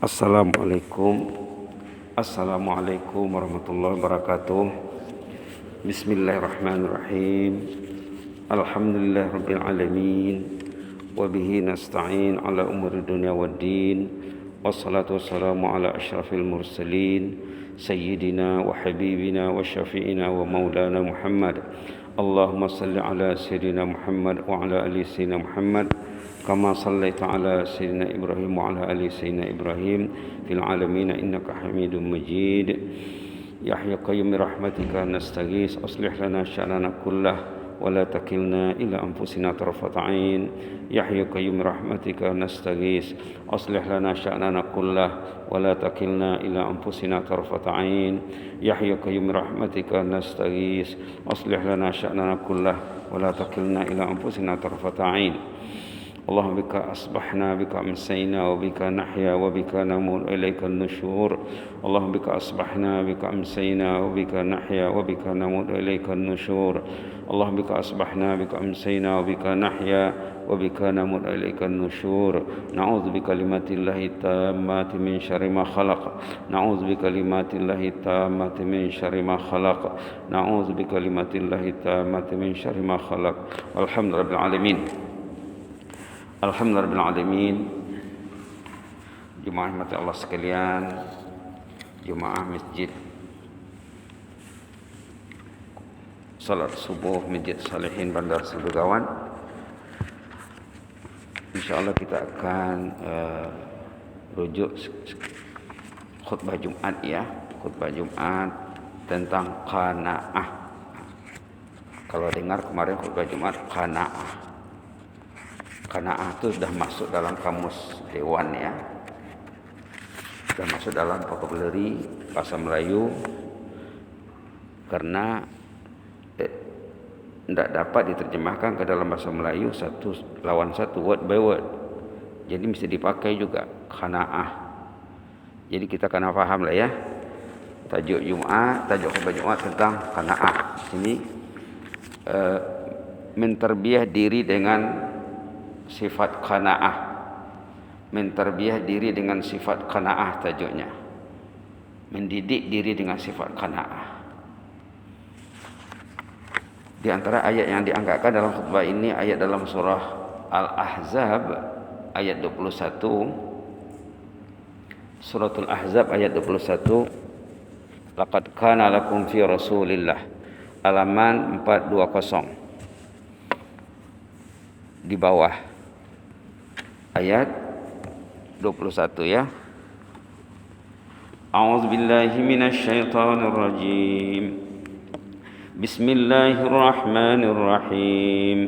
Assalamualaikum warahmatullahi wabarakatuh. Bismillahirrahmanirrahim. Alhamdulillahirabbil alamin. Wa bihi nasta'in ala umuri dunya waddin. Wassalatu wassalamu ala asyrafil mursalin sayyidina wa habibina wa syafi'ina wa maulana Muhammad. Allahumma salli ala sayyidina Muhammad wa ala ali sayyidina Muhammad kama sallaita ala sayyidina Ibrahim wa ala ali sayyidina Ibrahim fil alamin innaka Hamidum Majid. Ya hayyu qayyum bi rahmatika nastaghits aslih lana sya'nana kullah wa la takilna ila anfusina tarfata 'ain. Ya hayyu qayyum bi rahmatika nastaghits aslih lana sya'nana kullah wa la takilna ila anfusina tarfata 'ain. Ya hayyu qayyum bi rahmatika nastaghits aslih lana sya'nana kullah wa la takilna ila anfusina tarfata 'ain. Allahumma bika asbahna bika amsayna wa bika nahya wa bika namut ilaika an-nusyur. Allahumma bika asbahna bika amsayna wa bika nahya wa bika namut ilaika an-nusyur. Allahumma bika asbahna bika amsayna wa bika nahya wa bika namut ilaika an-nusyur. Na'udzu bikalimatillahi tammati min syarri ma khalaq. Na'udzu bikalimatillahi tammati min syarri ma khalaq. Na'udzu bikalimatillahi tammati min syarri ma khalaq. Walhamdulillahil alamin. Alhamdulillahirrahmanirrahim. Jemaah mati Allah sekalian, jemaah masjid salat subuh Masjid Salihin Bandar Sebegawan. InsyaAllah kita akan rujuk khutbah Jumat ya, khutbah Jumat tentang qanaah. Kalau dengar kemarin khutbah Jumat qanaah. Qanaah itu sudah masuk dalam kamus Dewan ya, sudah masuk dalam vocabulary bahasa Melayu, karena tidak dapat diterjemahkan ke dalam bahasa Melayu satu lawan satu, word by word. Jadi mesti dipakai juga qanaah. Jadi kita kena paham lah ya, tajuk Jumat, tajuk khutbah Jumat tentang qanaah. Ini menterbiah diri dengan sifat qanaah, menterbiah diri dengan sifat qanaah tajuknya, mendidik diri dengan sifat qanaah. Di antara ayat yang diangkatkan dalam khutbah ini ayat dalam surah Al-Ahzab ayat 21, suratul Ahzab ayat 21, laqad kana lakum fi rasulillah, halaman 420 di bawah ayat 21 ya. A'udzu billahi minasy syaithanir rajim. Bismillahirrahmanirrahim.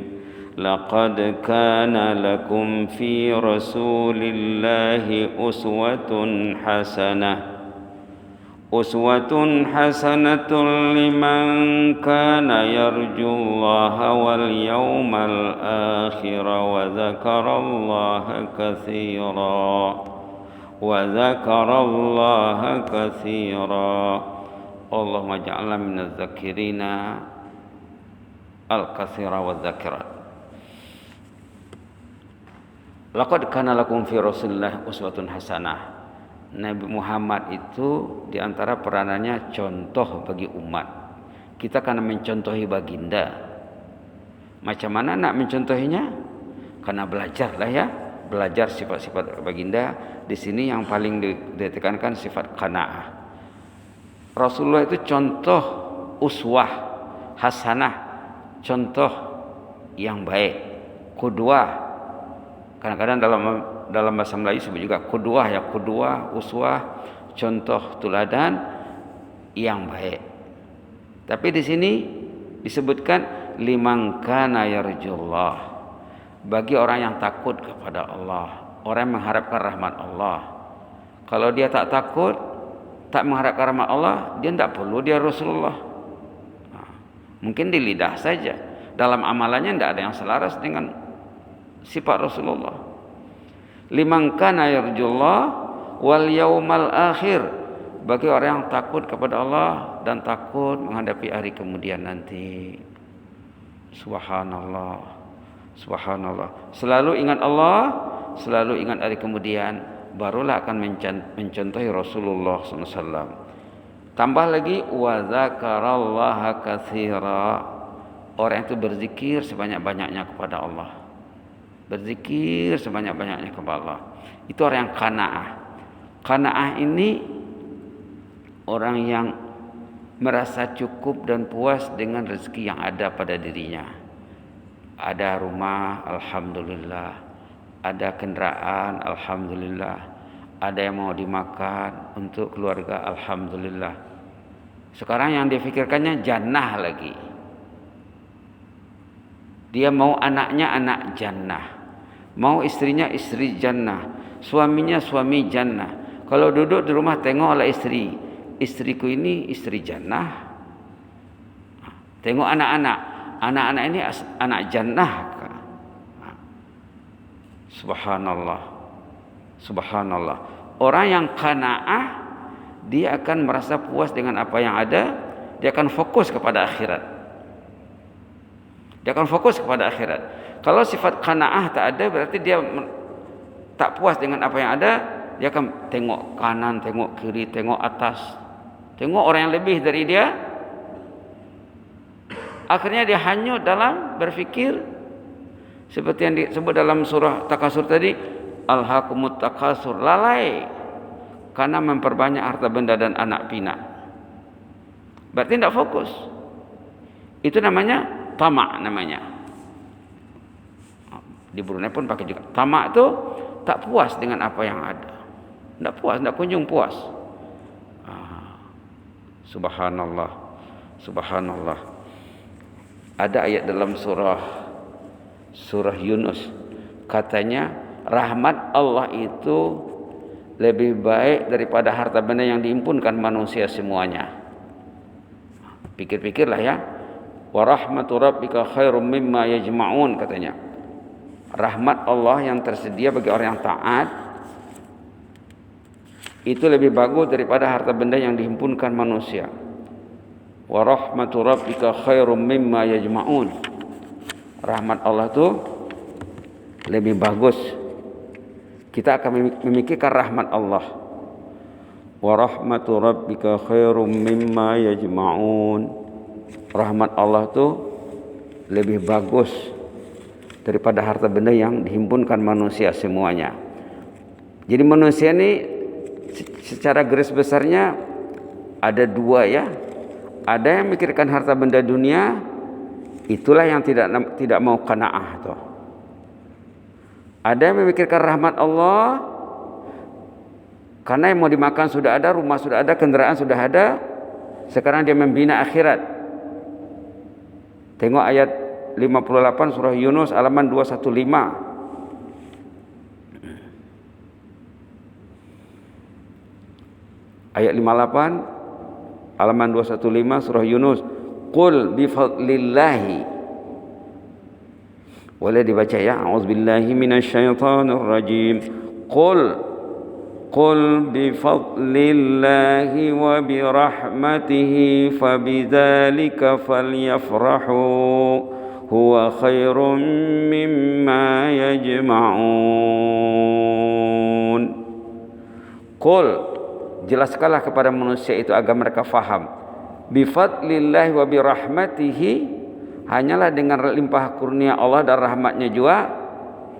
Laqad kana lakum fi rasulillahi uswatun hasanah. Uswatun hasanatun liman kana yarjullaha wal yawmal akhir wa dzakarallaha katsira. Allahumma ja'alna minaz zakirina al-katsira wadz zakirat. Laqad kana lakum fi rasulillahi uswatun hasanah. Nabi Muhammad itu diantara peranannya contoh bagi umat. Kita karena mencontohi baginda. Macam mana nak mencontohinya? Karena belajarlah ya, belajar sifat-sifat baginda. Di sini yang paling ditekankan sifat qanaah. Rasulullah itu contoh uswah hasanah, contoh yang baik, qudwah. Kadang-kadang dalam bahasa Melayu disebut juga qudwah ya, qudwah, uswah, contoh teladan yang baik. Tapi di sini disebutkan liman kana yarjullah, bagi orang yang takut kepada Allah, orang yang mengharapkan rahmat Allah. Kalau dia tak takut, tak mengharapkan rahmat Allah, dia tidak perlu dia Rasulullah. Mungkin di lidah saja, dalam amalannya tidak ada yang selaras dengan sifat Rasulullah. Liman kana yarjullah wal yaumal akhir, bagi orang yang takut kepada Allah dan takut menghadapi hari kemudian nanti. Subhanallah, subhanallah. Selalu ingat Allah, selalu ingat hari kemudian. barulah akan mencontohi Rasulullah SAW. Tambah lagi wa dzakarallaha katsira. Orang itu berzikir sebanyak-banyaknya kepada Allah. Berzikir sebanyak-banyaknya kepada Allah. Itu orang yang qanaah. Qanaah ini orang yang merasa cukup dan puas dengan rezeki yang ada pada dirinya. Ada rumah, alhamdulillah. Ada kendaraan, alhamdulillah. Ada yang mau dimakan untuk keluarga, alhamdulillah. Sekarang yang difikirkannya jannah lagi. Dia mau anaknya anak jannah, mau istrinya istri jannah, suaminya suami jannah. Kalau duduk di rumah tengoklah istri, istriku ini istri jannah. Tengok anak-anak, anak-anak ini anak jannah. Subhanallah, subhanallah. Orang yang qanaah, dia akan merasa puas dengan apa yang ada. Dia akan fokus kepada akhirat. Dia akan fokus kepada akhirat. Kalau sifat qanaah tak ada, berarti dia tak puas dengan apa yang ada. Dia akan tengok kanan, tengok kiri, tengok atas, tengok orang yang lebih dari dia. Akhirnya dia hanyut dalam berfikir seperti yang disebut dalam surah Takasur tadi, alhaqumut takasur, lalai karena memperbanyak harta benda dan anak pinak. Berarti tidak fokus. Itu namanya tamak namanya. Di Brunei pun pakai juga. Tamak itu tak puas dengan apa yang ada. Tidak puas, tidak kunjung puas. Subhanallah, subhanallah. Ada ayat dalam surah Yunus, katanya rahmat Allah itu lebih baik daripada harta benda yang diimpunkan manusia semuanya. Pikir-pikirlah ya. Wa rahmatu rabbika khairum mimma yajma'un, katanya. Rahmat Allah yang tersedia bagi orang yang taat itu lebih bagus daripada harta benda yang dihimpunkan manusia. Wa rahmatu rabbika khairum mimma yajma'un. Rahmat Allah itu lebih bagus. Kita akan memikirkan rahmat Allah. Wa rahmatu rabbika khairum mimma yajma'un. Rahmat Allah itu lebih bagus daripada harta benda yang dihimpunkan manusia semuanya. Jadi manusia ini secara garis besarnya ada dua ya. Ada yang memikirkan harta benda dunia, itulah yang tidak mau qanaah tuh. Ada yang memikirkan rahmat Allah, karena yang mau dimakan sudah ada, rumah sudah ada, kendaraan sudah ada. Sekarang dia membina akhirat. Tengok ayat 58 surah Yunus halaman 215. Ayat 58 halaman 215 surah Yunus. Qul bi fadlillahi. Boleh dibaca ya. A'udzubillahi minasyaitonir rajim. Qul bi fadlillahi wa bi rahmatihi fabidzalika falyafrahu huwa khairum mimma yajma'un. Qul, jelaskanlah kepada manusia itu agar mereka faham. Bi fadlillahi wa bi rahmatihi, hanyalah dengan limpah kurnia Allah dan rahmatnya juga.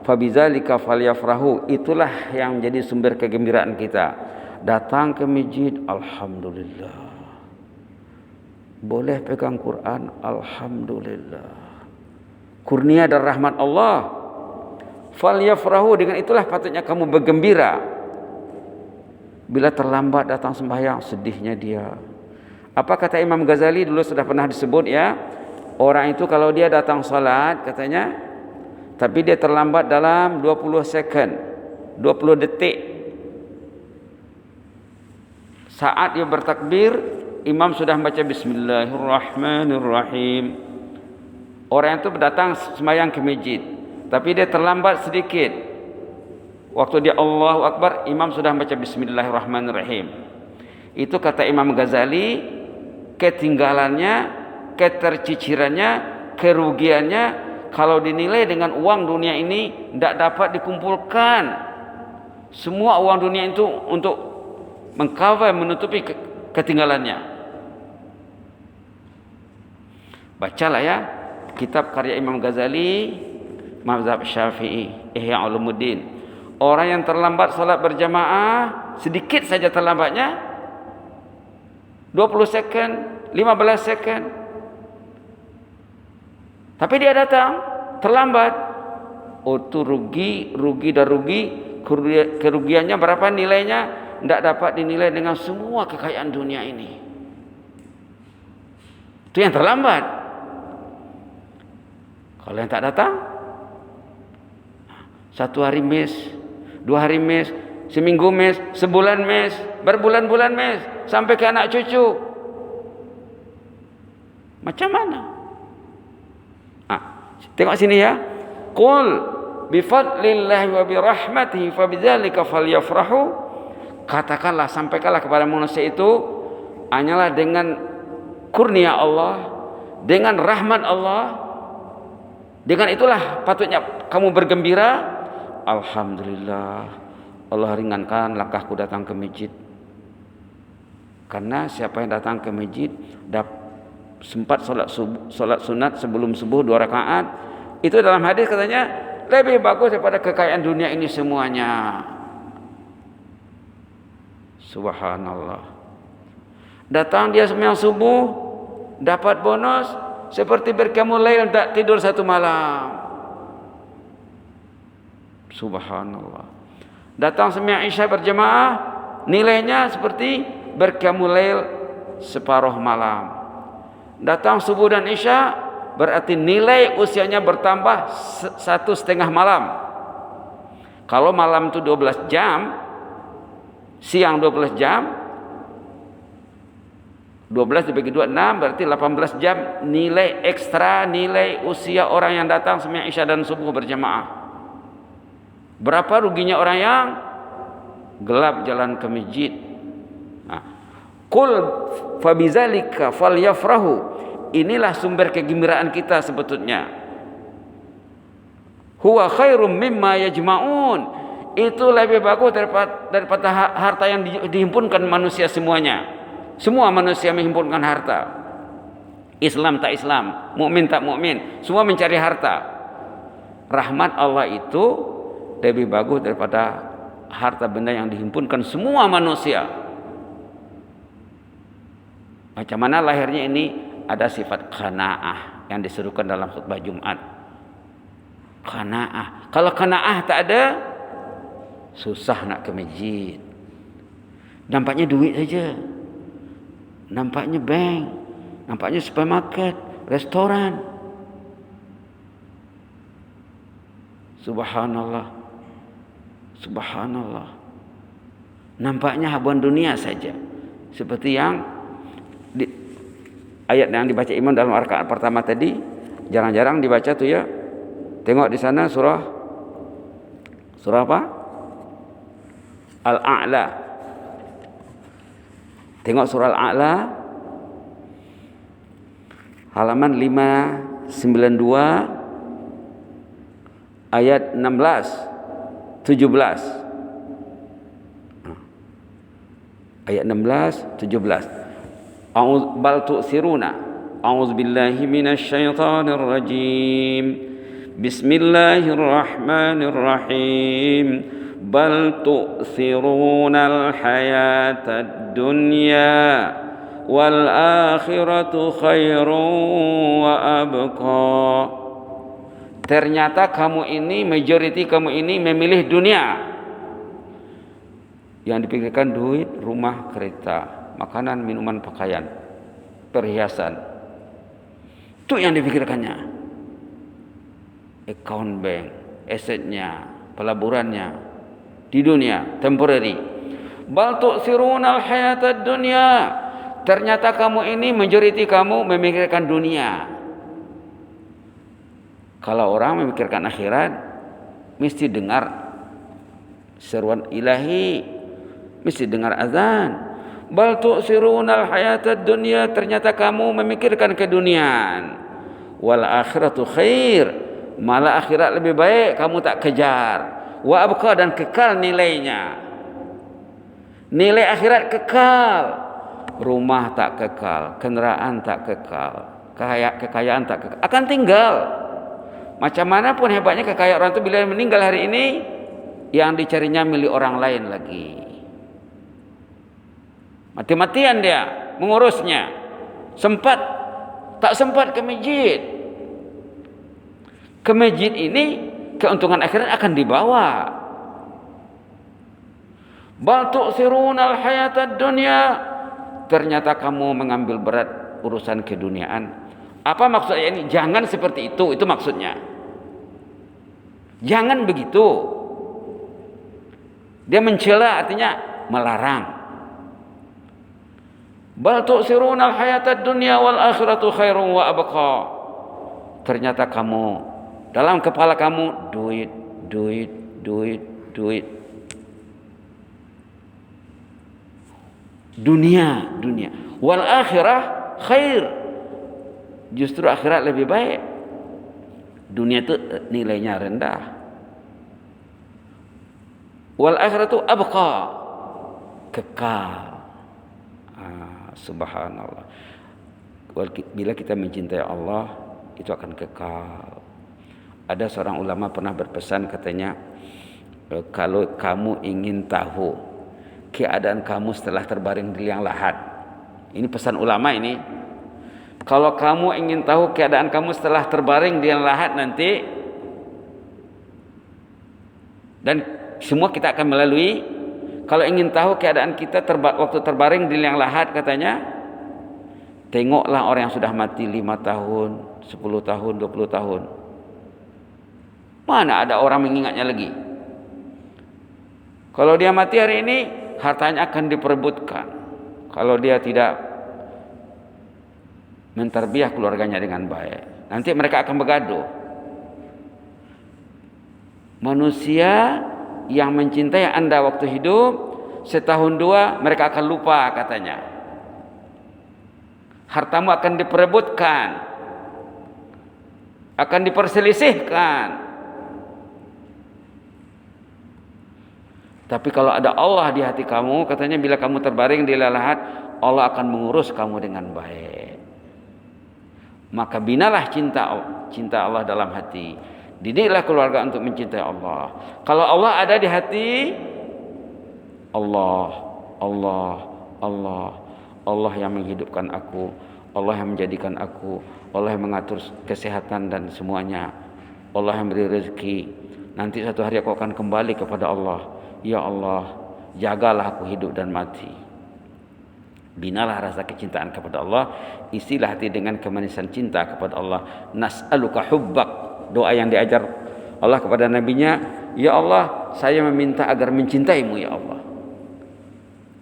Fabidzalika falyafrahu, itulah yang menjadi sumber kegembiraan kita. Datang ke masjid, alhamdulillah. Boleh pegang Quran, alhamdulillah. Kurnia dan rahmat Allah. Falyafrahu, dengan itulah patutnya kamu bergembira. Bila terlambat datang sembahyang, sedihnya dia. Apa kata Imam Ghazali, dulu sudah pernah disebut ya, orang itu kalau dia datang salat katanya, tapi dia terlambat dalam 20 second, 20 detik. Saat dia bertakbir, imam sudah baca bismillahirrahmanirrahim. Orang itu datang sembahyang ke masjid, tapi dia terlambat sedikit. Waktu dia Allahu Akbar, imam sudah baca bismillahirrahmanirrahim. Itu kata Imam Ghazali, ketinggalannya, ketercicirannya, kerugiannya kalau dinilai dengan uang dunia ini tidak dapat dikumpulkan. Semua uang dunia itu untuk mengcover, menutupi ketinggalannya. Bacalah ya kitab karya Imam Ghazali, Mazhab Syafi'i, Ihya Ulumuddin. Orang yang terlambat salat berjamaah, sedikit saja terlambatnya, 20 second, 15 second, tapi dia datang terlambat, oh itu rugi dan rugi. Kerugiannya berapa nilainya? Tidak dapat dinilai dengan semua kekayaan dunia ini. Itu yang terlambat. Kalau yang tak datang, 1 hari mes, 2 hari mes, seminggu mes, sebulan mes, berbulan-bulan mes, sampai ke anak cucu. Macam mana? Tengok sini ya. Qul bifadlillahi wa birahmatihi fabidzalika falyafrahu. Katakanlah, sampaikanlah kepada manusia itu, hanyalah dengan kurnia Allah, dengan rahmat Allah, dengan itulah patutnya kamu bergembira. Alhamdulillah, Allah ringankan langkahku datang ke masjid. Karena siapa yang datang ke masjid sempat solat sunat sebelum subuh 2 rakaat, itu dalam hadis katanya lebih bagus daripada kekayaan dunia ini semuanya. Subhanallah. Datang dia sembahyang subuh, dapat bonus seperti berqiyamul lail, tak tidur 1 malam. Subhanallah. Datang sembahyang Isya berjamaah, nilainya seperti berqiyamul lail separuh malam. Datang subuh dan Isya, berarti nilai usianya bertambah 1,5 malam. Kalau malam itu 12 jam, siang 12 jam, 12 dibagi 2, 6, berarti 18 jam nilai ekstra, nilai usia orang yang datang sembahyang Isya dan subuh berjamaah. Berapa ruginya orang yang gelap jalan ke masjid? Qul fabizalika falyafrahu. Inilah sumber kegembiraan kita sebetulnya. Huwa khairum mimma yajma'un. Itu lebih bagus daripada harta yang dihimpunkan manusia semuanya. Semua manusia menghimpunkan harta. Islam tak Islam, mukmin tak mukmin, semua mencari harta. Rahmat Allah itu lebih bagus daripada harta benda yang dihimpunkan semua manusia. Macam mana lahirnya ini? Ada sifat qanaah yang diserukan dalam khutbah Jumat. Qanaah. Kalau qanaah tak ada, susah nak ke masjid. Nampaknya duit saja. Nampaknya bank. Nampaknya supermarket, restoran. Subhanallah. Subhanallah. Nampaknya habuan dunia saja. Seperti yang ayat yang dibaca imam dalam rakaat pertama tadi, jarang-jarang dibaca tuh ya. Tengok di sana surah apa? Al-A'la. Tengok surah Al-A'la halaman 592 ayat 16 17. Ayat 16 17. Bal tu'thiruna. A'udzu billahi minasy syaithanir rajim. Bismillahirrahmanirrahim. Bal tu'thirunal hayatad dunya wal akhiratu khairun wa abqa. Ternyata kamu ini, majority kamu ini memilih dunia. Yang dipikirkan duit, rumah, kereta, makanan, minuman, pakaian, perhiasan. Itu yang dipikirkannya. Account bank, asetnya, pelaburannya di dunia, temporary. Bal tu'thirunal hayatad dunya. Ternyata kamu ini, majority kamu memikirkan dunia. Kalau orang memikirkan akhirat, mesti dengar seruan ilahi, mesti dengar azan. Bal tu'sirunal hayatad dunya. Ternyata kamu memikirkan keduniaan. Wal akhiratu khair. Malah akhirat lebih baik, kamu tak kejar. wa abqa, dan kekal nilainya. Nilai akhirat kekal. Rumah tak kekal, kendaraan tak kekal, kekayaan tak kekal, akan tinggal. Macam mana pun hebatnya kekayaan orang itu, bila meninggal hari ini, yang dicarinya milik orang lain lagi. Mati-matian dia mengurusnya. Tak sempat ke masjid. Ke masjid ini keuntungan akhirat akan dibawa. Bal tu'thirunal hayatad dunya. Ternyata kamu mengambil berat urusan keduniaan. Apa maksudnya ini? Jangan seperti itu maksudnya. Jangan begitu. Dia mencela, artinya melarang. Bal tu'thirunal hayatad dunya wal akhiratu khairun wa abqa. Ternyata kamu, dalam kepala kamu duit. Dunia. Wal akhirah khair. Justru akhirat lebih baik. Dunia itu nilainya rendah. Wal akhiratu abqa, kekal. Subhanallah. Bila kita mencintai Allah, itu akan kekal. Ada seorang ulama pernah berpesan, katanya, kalau kamu ingin tahu keadaan kamu setelah terbaring di liang lahat. Ini pesan ulama ini. Kalau kamu ingin tahu keadaan kamu setelah terbaring di liang lahat nanti, dan semua kita akan melalui. Kalau ingin tahu keadaan kita waktu terbaring di liang lahat, katanya, tengoklah orang yang sudah mati 5 tahun, 10 tahun, 20 tahun. Mana ada orang mengingatnya lagi? Kalau dia mati hari ini, hartanya akan diperebutkan. Kalau dia tidak mentarbiyah keluarganya dengan baik, nanti mereka akan bergaduh. Manusia yang mencintai Anda waktu hidup, setahun 2 mereka akan lupa, katanya. Hartamu akan diperebutkan, akan diperselisihkan. Tapi kalau ada Allah di hati kamu, katanya, bila kamu terbaring di lahat, Allah akan mengurus kamu dengan baik. Maka binalah cinta Allah dalam hati. Didiklah keluarga untuk mencintai Allah. Kalau Allah ada di hati, Allah yang menghidupkan aku, Allah yang menjadikan aku, Allah yang mengatur kesehatan dan semuanya, Allah yang beri rezeki. Nanti satu hari aku akan kembali kepada Allah. Ya Allah, jagalah aku hidup dan mati. Binalah rasa kecintaan kepada Allah, isilah hati dengan kemanisan cinta kepada Allah. Nas'aluka hubbak, doa yang diajar Allah kepada nabinya. Ya Allah, saya meminta agar mencintaimu, ya Allah.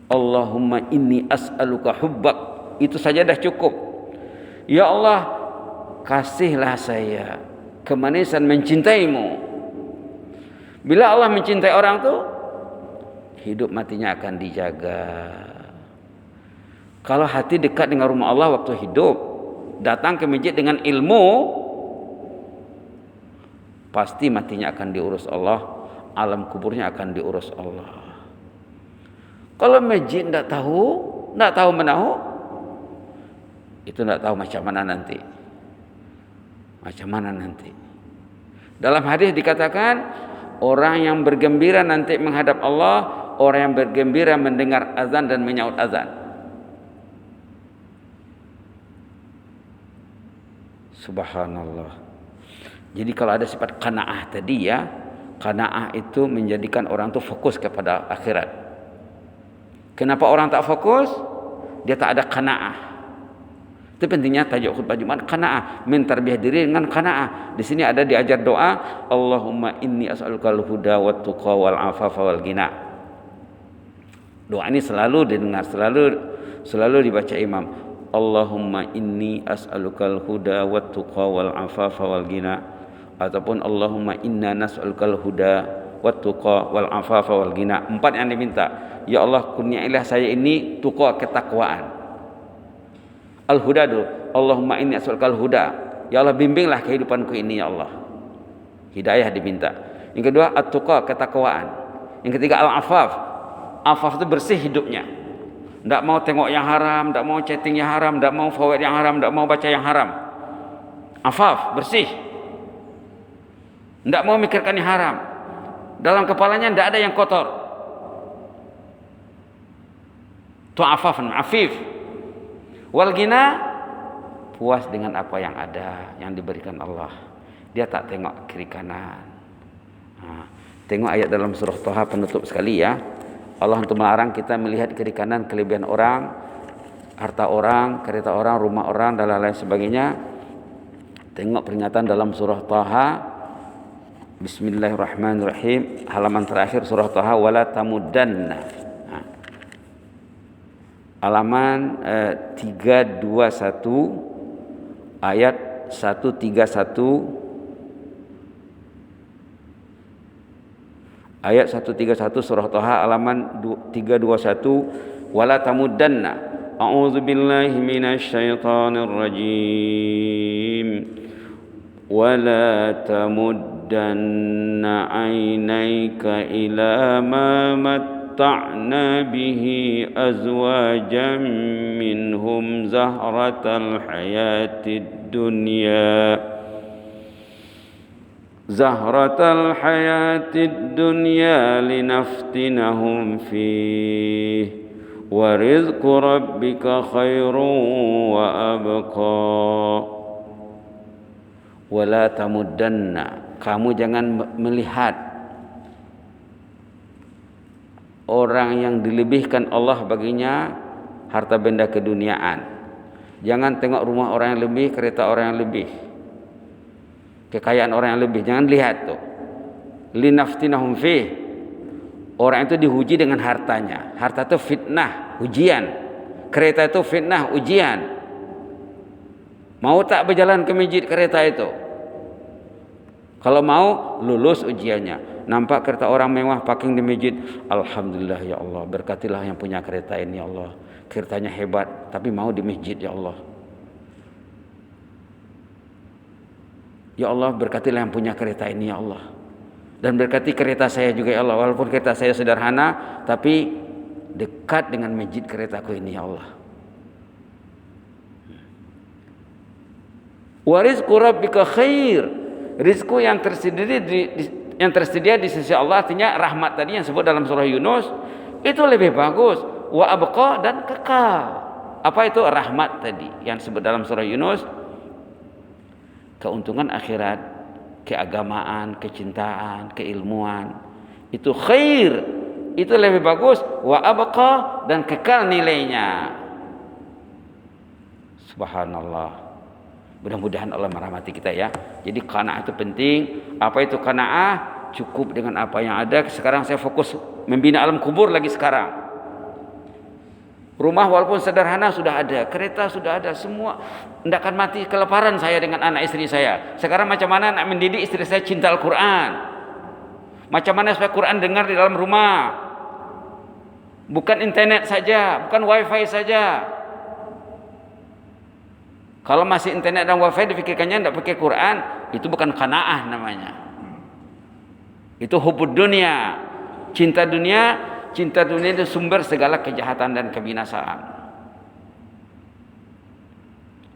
Allahumma inni as'aluka hubbak, itu saja dah cukup. Ya Allah, kasihlah saya kemanisan mencintaimu. Bila Allah mencintai orang tuh, hidup matinya akan dijaga. Kalau hati dekat dengan rumah Allah waktu hidup, datang ke masjid dengan ilmu, pasti matinya akan diurus Allah, alam kuburnya akan diurus Allah. Kalau masjid tidak tahu menahu, itu tidak tahu macam mana nanti. Dalam hadis dikatakan, orang yang bergembira nanti menghadap Allah, orang yang bergembira mendengar azan dan menyaut azan. Subhanallah. Jadi kalau ada sifat qanaah tadi, ya, qanaah itu menjadikan orang itu fokus kepada akhirat. Kenapa orang tak fokus? Dia tak ada qanaah. Itu pentingnya tajuk khutbah Jumat, qanaah, mentarbiyah diri dengan qanaah. Di sini ada diajar doa, Allahumma inni as'alukal huda wat tuqa wal afafa wal ghina. Doa ini selalu didengar, selalu dibaca imam. Allahumma inni as'alukal huda wat tuqa wal afafa wal ghina, ataupun Allahumma inna nas'alukal huda wat tuqa wal afafa wal ghina. 4 yang diminta. Ya Allah, kurniailah saya ini tuqa, ketakwaan. Al-huda dulu. Allahumma inni as'alukal huda. Ya Allah, bimbinglah kehidupanku ini, ya Allah. Hidayah diminta. Yang kedua at-tuqa, ketakwaan. Yang ketiga al-afaf. Afaf itu bersih hidupnya. Tidak mau tengok yang haram, tidak mau chatting yang haram, tidak mau forward yang haram, tidak mau baca yang haram. Afaf, bersih. Tidak mau mikirkan yang haram. Dalam kepalanya tidak ada yang kotor. Itu afafan, afif. Wal ghina, puas dengan apa yang ada, yang diberikan Allah. Dia tak tengok kiri kanan. Tengok ayat dalam surah Thaha penutup sekali ya. Allah untuk melarang kita melihat kiri kanan kelebihan orang, harta orang, kereta orang, rumah orang dan lain-lain sebagainya. Tengok peringatan dalam surah Thaha. Bismillahirrahmanirrahim. Halaman terakhir surah Thaha, wala tamuddanna. Halaman 321 ayat 131. Ayat 131 surah Thaha halaman 321, wala tamuddanna. A'udzu billahi minasy syaithanir rajim. Wala tamuddanna 'ainaika ila ma matta'na bihi azwajan minhum zahratal hayatid dunya. Zahratal hayatid dunya linaftinahum fih wa rizqu rabbika khairun wa abqa. Wala tamuddanna, kamu jangan melihat orang yang dilebihkan Allah baginya harta benda keduniaan. Jangan tengok rumah orang yang lebih, kereta orang yang lebih, kekayaan orang yang lebih, jangan lihat tuh. Linaftinahum fih, orang itu diuji dengan hartanya. Harta itu fitnah, ujian. Kereta itu fitnah, ujian. Mau tak berjalan ke masjid kereta itu? Kalau mau, lulus ujiannya. Nampak kereta orang mewah parking di masjid, alhamdulillah ya Allah, berkatilah yang punya kereta ini ya Allah. Keretanya hebat, tapi mau di masjid ya Allah. Ya Allah, berkatilah yang punya kereta ini ya Allah. Dan berkati kereta saya juga ya Allah. Walaupun kereta saya sederhana, tapi dekat dengan masjid keretaku ini ya Allah. Wa rizqu rabbika khair. Rizku yang tersedia di sisi Allah, artinya rahmat tadi yang sebut dalam surah Yunus, itu lebih bagus. Wa abqa, dan kekal. Apa itu rahmat tadi yang disebut dalam surah Yunus? Keuntungan akhirat, keagamaan, kecintaan, keilmuan, itu khair, itu lebih bagus. Wa abqa, dan kekal nilainya. Subhanallah. Mudah-mudahan Allah merahmati kita ya. Jadi qanaah itu penting. Apa itu qanaah? Cukup dengan apa yang ada. Sekarang saya fokus membina alam kubur lagi sekarang. Rumah walaupun sederhana sudah ada, kereta sudah ada, semua. Tidak akan mati kelaparan saya dengan anak istri saya. Sekarang macam mana nak mendidik istri saya cinta Al-Quran? Macam mana supaya Quran dengar di dalam rumah? Bukan internet saja, bukan wifi saja. Kalau masih internet dan wifi dipikirkannya tidak pakai Quran, itu bukan qanaah namanya. Itu hubud dunia. Cinta dunia itu sumber segala kejahatan dan kebinasaan.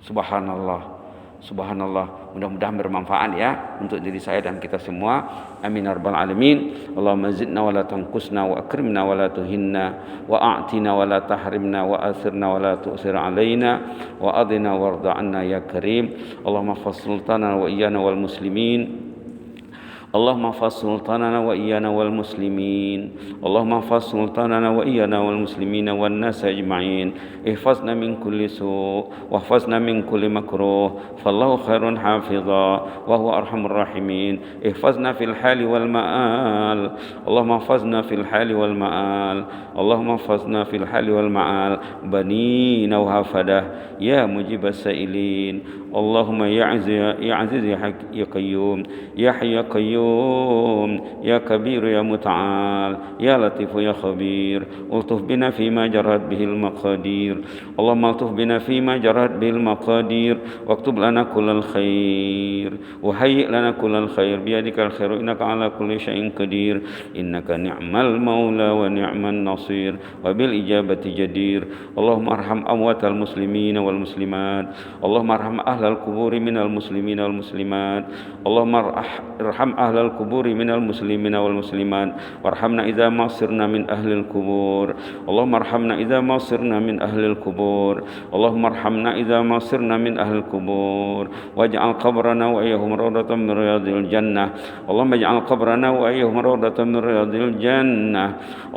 Subhanallah. Subhanallah. Mudah-mudahan bermanfaat ya untuk diri saya dan kita semua. Amin ya rabbal alamin. Allahumma zidna wa la tanqusna wa akrimna wa la tuhinna wa a'tina wa la tahrimna wa asirna wa la tu'sir alaina wa adina warda anna ya karim. Allahumma fasultana wa iyana wal muslimin. اللهم احفظ سلطاننا وإيانا والمسلمين. اللهم احفظ سلطاننا وإيانا والمسلمين والناس أجمعين. احفظنا من كل سوء واحفظنا من كل مكروه فالله خير حافظا وهو أرحم الراحمين. احفظنا في الحال والمآل. اللهم احفظنا في الحال والمآل. اللهم احفظنا في الحال والمآل بنين وحفدة يا مجيب السائلين. اللهم يا عزيز يا قيوم يا حي يا قيوم قيوم يا كبير يا متعال يا لطيف يا خبير الطف بنا فيما جرت به المقادير اللهم الطف بنا فيما جرت به المقادير واكتب لنا كل الخير وهيئ لنا كل الخير بيدك الخير إنك على كل شيء قدير إنك نعم المولى ونعم النصير وبالإجابة جدير اللهم ارحم أموات المسلمين والمسلمات اللهم ارحم أهل القبور من المسلمين والمسلمات اللهم ارحم أهل القبور من المسلمين والمسلمات وارحمنا إذا ما صرنا من أهل القبور اللهم ارحمنا إذا ما صرنا من أهل القبور اللهم ارحمنا إذا ما صرنا من أهل القبور واجعل قبرنا وإياهم روضة من رياض الجنة اللهم اجعل قبرنا وإياهم روضة من رياض الجنة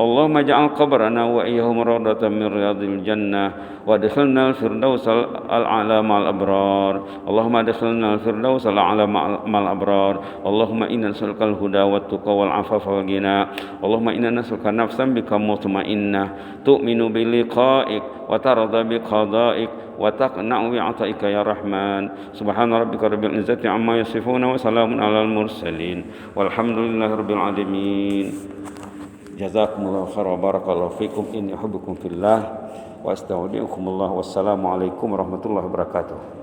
اللهم اجعل قبرنا وإياهم روضة من رياض الجنة وادخلنا الفردوس الأعلى مع الأبرار اللهم ادخلنا الفردوس الأعلى مع الأبرار اللهم إنا نسألك الهدى والتقى والعفاف والغنى اللهم إنا نسألك نفسا بك مطمئنة تؤمن بلقائك وترضى بقضائك وتقنع بعطائك يا رحمن سبحان ربك رب العزة عما يصفون وسلام على المرسلين والحمد لله رب العالمين جزاكم الله خيرا وبارك الله فيكم إني أحبكم في الله وأستودعكم الله والسلام عليكم ورحمة الله وبركاته.